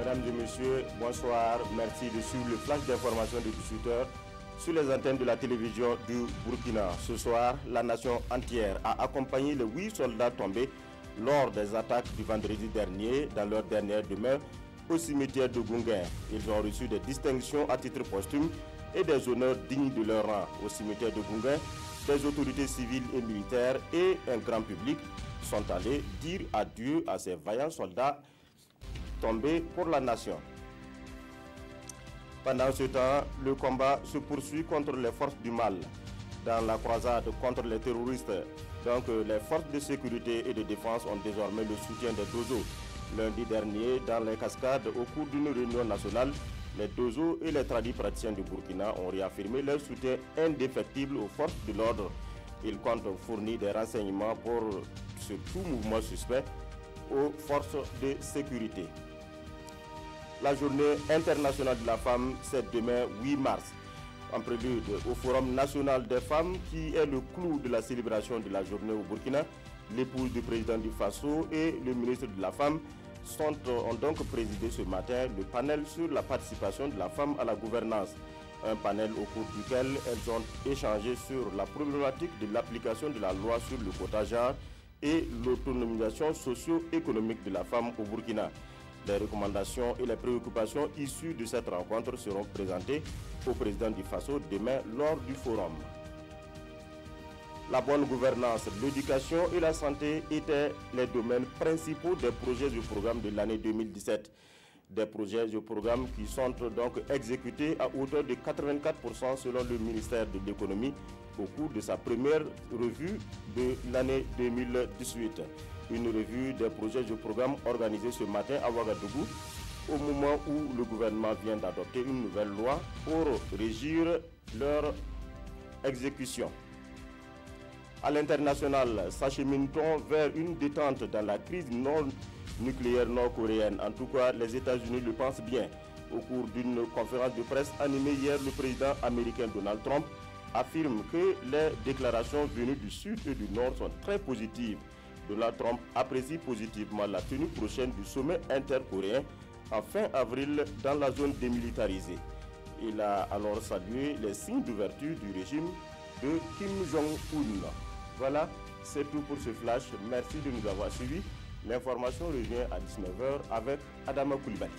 Mesdames et messieurs, bonsoir. Merci de suivre le flash d'information de 18h sur les antennes de la télévision du Burkina. Ce soir, la nation entière a accompagné les 8 soldats tombés lors des attaques du vendredi dernier dans leur dernière demeure au cimetière de Gounguin. Ils ont reçu des distinctions à titre posthume et des honneurs dignes de leur rang. Au cimetière de Gounguin, des autorités civiles et militaires et un grand public sont allés dire adieu à ces vaillants soldats tombés pour la nation. Pendant ce temps, le combat se poursuit contre les forces du mal. Dans la croisade contre les terroristes, les forces de sécurité et de défense ont désormais le soutien des Dozo. Lundi dernier, dans les cascades, au cours d'une réunion nationale, les Dozo et les tradis praticiens du Burkina ont réaffirmé leur soutien indéfectible aux forces de l'ordre. Ils comptent fournir des renseignements pour ce tout mouvement suspect aux forces de sécurité. La journée internationale de la femme, c'est demain 8 mars. En prélude au Forum national des femmes, qui est le clou de la célébration de la journée au Burkina, l'épouse du président du Faso et le ministre de la Femme ont donc présidé ce matin le panel sur la participation de la femme à la gouvernance. Un panel au cours duquel elles ont échangé sur la problématique de l'application de la loi sur le quota genre et l'autonomisation socio-économique de la femme au Burkina. Les recommandations et les préoccupations issues de cette rencontre seront présentées au président du Faso demain lors du forum. La bonne gouvernance, l'éducation et la santé étaient les domaines principaux des projets du programme de l'année 2017. Des projets du programme qui sont donc exécutés à hauteur de 84% selon le ministère de l'économie au cours de sa première revue de l'année 2018. Une revue des projets du programme organisée ce matin à Ouagadougou au moment où le gouvernement vient d'adopter une nouvelle loi pour régir leur exécution. À l'international, s'achemine-t-on vers une détente dans la crise nucléaire nord-coréenne? En tout cas, les États-Unis le pensent bien. Au cours d'une conférence de presse animée hier, le président américain Donald Trump affirme que les déclarations venues du Sud et du Nord sont très positives. Donald Trump apprécie positivement la tenue prochaine du sommet intercoréen en fin avril dans la zone démilitarisée. Il a alors salué les signes d'ouverture du régime de Kim Jong-un. Voilà, c'est tout pour ce flash. Merci de nous avoir suivis. L'information revient à 19h avec Adama Koulibaly.